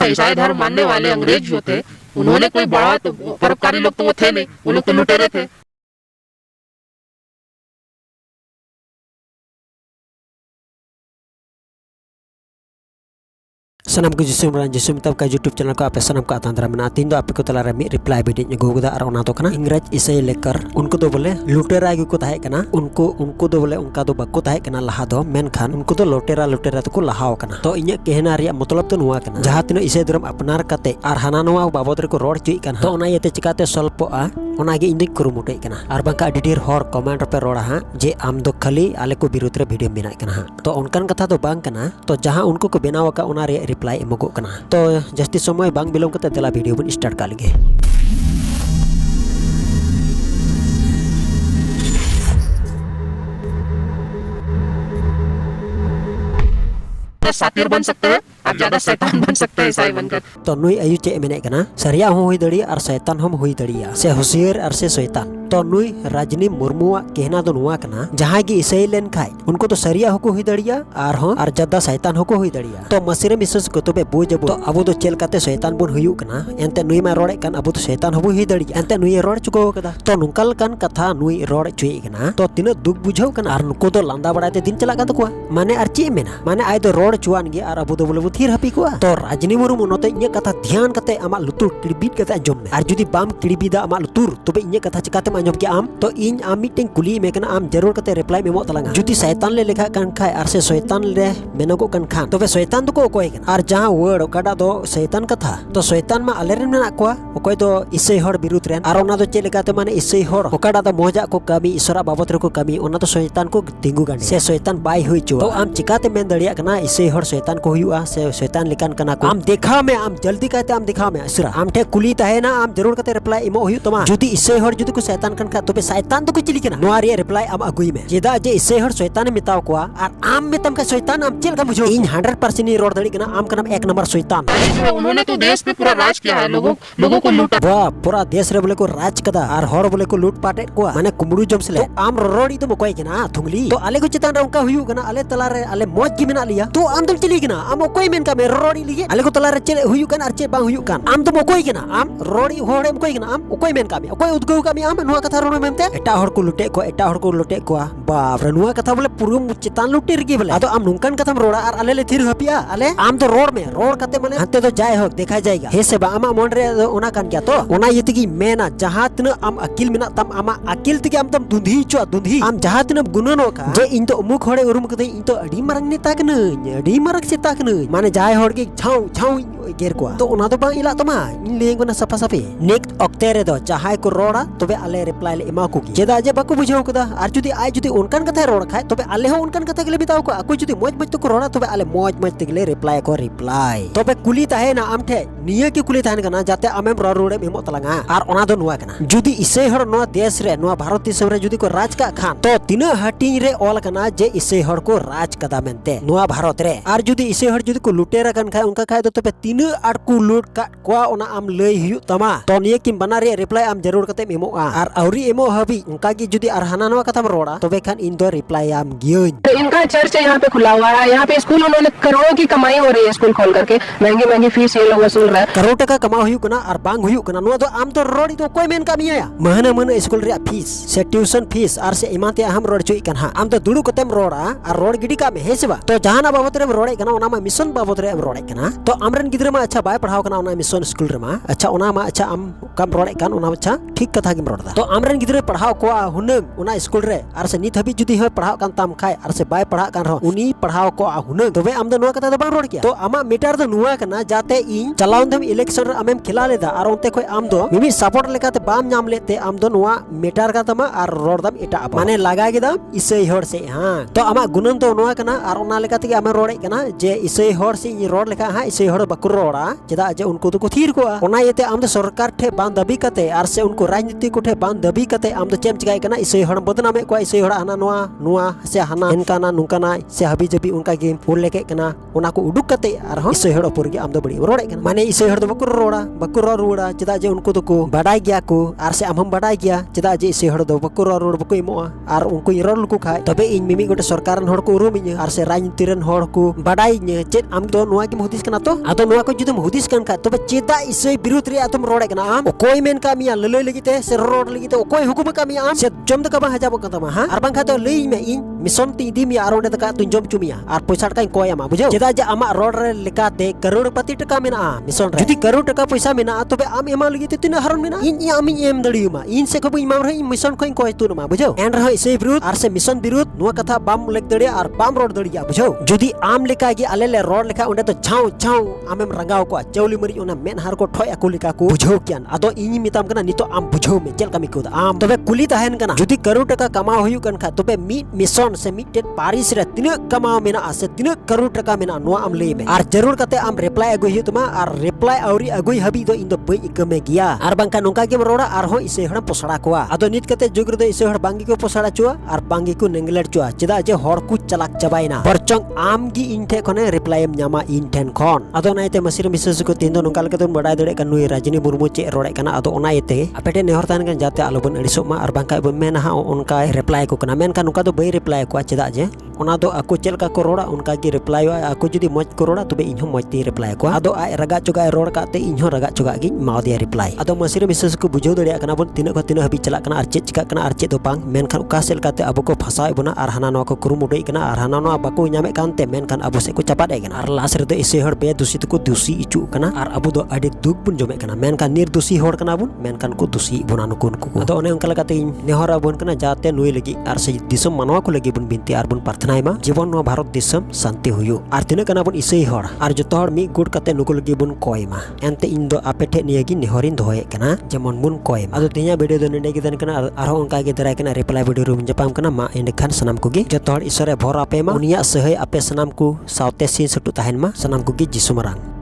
ईसाई धर्म मानने वाले अंग्रेज जो थे उन्होंने कोई बड़ा परोपकारी लोग तो वो थे नहीं, वो लोग तो लुटेरे थे। Sanam ko Jisum ran Jisum tab ka YouTube channel ko ape sanam ka atandra mena tin do ape ko tala rami reply video nya gogoda ar ona to kana इंग्रज ईसाई लेकर उनको तो बोले लुटेरा को ताहे कना उनको तो बोले उनका तो बक्को ताहे कना लहा दो मेन खान उनको तो लुटेरा तो को लहाव कना तो इnya कहना रिया मतलब तो नुआ कना जहां तिनो ईसाई धर्म अपनार कते आर हाना नुआ बाबद रे को रोड चुई कना तो ओना येते चिकाते सल्पो आ ओना गे इंदिक कुरुमुटे कना आर बांका अडी ढेर हर कमेंट पे रोड़ा हा जे आम दो खाली आले को विरोध रे वीडियो बिना कना हा तो उनकन कथा तो बांग कना तो जहां उनको को बनाव का ओना रे रिप्लाई एमगो कना तो जस्ती समय बांग बिलोम कते तेला वीडियो बन स्टार्ट का लगे। सातिर बन सकते हैं, आप ज्यादा शैतान बन सकते हैं ईसाई बनकर। तो नुई आयु चे मेने कना सरिया हो हुई दड़िया और शैतान हम हुई दड़िया से होशियार और से शैतान तो नुई राजनी मुर्मू कहना तो नुआ कना जहां की ईसाई लेन खाए उनको तो सरिया होको हुई दड़िया और हो और जद्दा शैतान होको हुई दड़िया तो मसिरे मिसस को तो बे बुझबो तो अब तो चेल काते शैतान बन हुयु कना एंते नुई मा रोड़े कन अब तो शैतान होबो हुई दड़िया एंते नुई रोड़ चुको कदा तो नुकल कन कथा नुई रोड़ चुई कना तो तिना दुख बुझाव कना और नुको तो लांदा बड़ाते दिन चला कन तको माने और चे मेना माने आय तो रोड़ चुआन गे और अब तो बोले थीर हपी को तो राजनी मुर्मू नोते इnya कथा ध्यान कते आमा लुतुर किड़बीट कते अंजम में और जुदी बाम किड़बीदा आमा लुतुर तबे इnya कथा चिकाते अंजम के आम तो इन आम मिटिंग कुली में कना आम जरूर कते रिप्लाई मेमो तलंगा जुदी शैतान ले लेखा कन खाय और से शैतान ले मेनगो कन खान तबे शैतान तो को कोय कन और जहां वर्ड ओकाडा दो शैतान कथा तो शैतान मा आलेरेन मेना कोआ ओकोय दो ईसाई हर बिरुद्ध रेन और ओना दो चे लेकाते माने ईसाई हर ओकाडा दो मोजा को कमी ईश्वरा बाबत रे को कमी ओना तो शैतान को तिंगु गाने से शैतान बाय हुई चो तो आम चिकाते मेन दड़िया कना ईसाई हर शैतान को हुआ से शैतान लिकान कना को आम देखा में आम जल्दी कहते आम दिखा में इसरा आम ठे कुली ताहे ना आम जरूर कहते रिप्लाई इमो हुई तमा जुदी ईसाई हर जुदी को शैतान कन का तबे शैतान तो को चिली कना नोआ रे रिप्लाई आम अगुई में जेदा जे ईसाई हर शैतान मिताव को और आम में तम का शैतान आम चेल का बुझो इन 100% नी रोड दड़ी कना आम कना एक नंबर शैतान उन्होंने तो देश पे पूरा राज किया है, लोगों को लूटा वाह पूरा देश रे बोले को राज कदा और हर बोले को लूट पाटे को माने कुमड़ू जम से आम रोड़ी तो मकोय कना थुंगली तो आले को चितान रे उनका हुयु कना आले तला रे आले मौज की मेना लिया तो आम तुम चली कना आम कोई मेन का में रोड़ी लिए आले को तला रे चले हुयु कना और चे बांग हुयु कन आम तो मकोय कना आम रोड़ी होड़े मकोय कना आम कोई मेन का में कोई उदगौ का में आम नुआ कथा रोड़ मेमते एटा हर को लुटे को बाप रे नुआ कथा बोले पूरा चितान लुटे रगी बोले तो आम नुंकन कथा रोड़ा और आले ले थिर हपिया आले आम तो रोड में रोड कते माने हते तो जाय हो देखा जाएगा हे से बा आमा मन रे ओना कान क्या तो ओना यतिगी मेना जहां तना आम अकिल मेना तम आमा अकिल तगे आम तम दुंधी चो दुंधी आम जहां तना गुननो का जे इन तो उमुक होड़े उरुम कते इन तो अडी मारंग नेता कन अडी मारक सेता कन माने जाय होड़ के छाऊ गेर को तो ओना तो बा इला तमा इन लेंग ना सफा सफे नेक्स्ट ऑक्टे रे दो जहां को रोड़ा तबे आले रिप्लाई ले एमा को जेदा जे बाको बुझाव कदा आर जुदी आय जुदी उनकन कथा रोड़ खाय तबे आले हो उनकन कथा गेले बिताव को अको जुदी मौज मौज तो रोड़ा तबे आले मौज मौज तगले रिप्लाई को रिप्लाई तबे कुली ताहे ना आम ठे निये की कुली ताहन कना जाते आमेम रोड़े मेमो तलंगा आर ओना दो नुआ कना जुदी ईसाई हर नो देश रे नो भारत देश रे जुदी को राज का खान तो तीना हटिंग रे ऑल कना जे ईसाई हर को राज कदा मेनते नुआ भारत रे आर जुदी ईसाई हर जुदी को लुटेरा कन खाय उनका खाय तो तबे तीना आर को लूट का कोआ ओना आम लई हुयु तमा तो निये की बना रे रिप्लाई आम जरूर कते मेमो आर औरी एमो हबी उनका की जुदी आर हाना नुआ कथा रोड़ा तबे खान इन दो रिप्लाई आम गियोन तो इनका चर्च यहाँ पे खुला हुआ है, यहाँ पे स्कूल उन्होंने करोड़ों की कमाई हो रही है स्कूल खोल करके, महंगी फीस ये लोग वसूल रहे हैं। करोड़ टका कमा हुयु कना और बांग हुयु कना नुआ तो आम तो रोड़ी तो कोई मेन कामी आया महीना स्कूल रे फीस से ट्यूशन फीस और से इमाते हम रोड चुई कना आम तो दुडू कतेम रोड़ा और रोड गिडी का में हेसेबा तो जहाना बाबत रे रोड़े कना ओना मा मिशन बाबत रे रोड़े कना तो आमरन गिद्रा मा अच्छा बाय पढ़ाव कना ओना मिशन स्कूल रे मा अच्छा ओना मा अच्छा आम कम रोड़े कन ओना अच्छा ठीक कथा गिम रोड़ा तो आमरन गिद्रा पढ़ाव को हुनंग ओना स्कूल रे और से नित हबी जुदी हो पढ़ाव कान ताम खाय और से बाय पढ़ा कान उनी पढ़ाव को हुनंग तबे आम दो नुआ कथा दो बांग रोड़ किया तो आमा मीटर दो नुआ कना जाते इन चलाउन दम इलेक्शन रे आमेम खिला लेदा और ओनते कोई आम दो मिमी सपोर्ट लेकाते बाम नाम लेते आम दो नुआ मीटर का तमा और रोड दम एटा माने लगा गेदा ईसाई हर से हां तो आमा गुनन तो नुआ कना और ओना लेकाते के आमे रोड़े कना जे ईसाई हर से इ रोड लेका हां ईसाई हर बकु रोड़ा जेदा जे उनको तो को थीर को ओना येते आम दो सरकार ठे बां दबी कते और से उनको राजनीति को ठे बां bang dabi kate am do cem cikai kana isoi hor bodname ko isoi hor hana noa se hana enkana nungkana se habi jabi unka ge pul leke kana ona ko uduk kate arho isoi hor opor ge am do badi rode kana mane isoi hor do baku roda ceda je unku do ko badai gya ko ar se amham badai gya ceda je isoi hor do baku rod baku imoa ar unku irol luku khai tobe in mimi gote sarkaran hor ko uruminya ar se rajnitiren hor ko badai nya ced am do noa ge muhdis kana to ado noa ko judum muhdis kan ka tobe ceda isoi birut ri atom rode kana am okoi men kami leloi legite se rod legite okoi hukum kami am se jom de ka bang hajab kan tama ha ar bang khato lei me in mission ti dim ya aronde ka tun jom cumia ar poisa ka ko ama bujau ceda je ama rod re lekate karorpati taka mena mission re judi karor taka poisa mena tobe am ema legite tina haron mena in ami em daliuma in se ko imam re mission ko ko tu ma bujau en raho isei birut ar se mission birut nuwa katha bam lek dare ar bam rod dariya bujau judi am leka gi alele rod leka onde to chau amem rangau ko chauli mari ona men har ko thoi aku leka ko bujau kian ado ini mitam kana nito am bujau me chel kami ko am tobe kuli tahen kana judi karor taka kamao huyu kan kha tobe mi mission se mitet paris re tina kamao mena ase tina karor taka mena nuwa am le me ar jarur kate am reply agu hiu tuma ar reply auri agui habi do indo bai ikame gia ar bangka nongka ge roda ar ho isei hor posara koa ado nit kate jugre do isei hor bangi ko posara chua ar bangi ko nengler chua cheda je hor ku chalak chabaina porchong am gi inte khone reply em nyama inten khon ado naite masir mises ko tindo nongka leke don badai dere kan nui Rajni Murmu che rode kana ado ona ite apete nehor tan kan jate alobon edisok ma ar bangka bon mena ha onka reply ko kana men kan nongka do bai reply ko cheda je ona do aku chel ka ko roda onka gi reply aku judi moj ko roda tobe inho moj ti reply ko ado ai raga chuga rod ka te inho raga chuga gi mau dia reply ado masir mises ko bujau dare kana bon tina ko tina habi chalak kana ar chet chika kana ar chet do pang men kan uka sel kate abu ko phasai bona ar hana no ko kurum udai kana ar hana no baku nyame kan te men kan abu se ko chapat ai kana ar lasre do ise hor be dusi ko dusi ichu kana ar abu do ade duk bun jome kana men kan nir dusi hor kana bun men kan ko dusi bona no kun ku ado one onka kate nehora bon kana jate nui lagi ar se disam manwa ko lagi bun binti ar bun parthnai ma जीवन no Bharat दिसम शांति हुयो are तिना kana bun isei hor ar joto hor mi good kate nuku lagi bun koi ma ente indo apete niya gi nehorin doye kana jemon bun koi ado tinya video do nende gi dan kana arho onka gi darai kana reply video rum japam kana ma ende kan sanam ku gi joto hor isore bhor ape ma unia sehai ape sanam ku saute sin setu tahen ma sanam ku gi jisu marang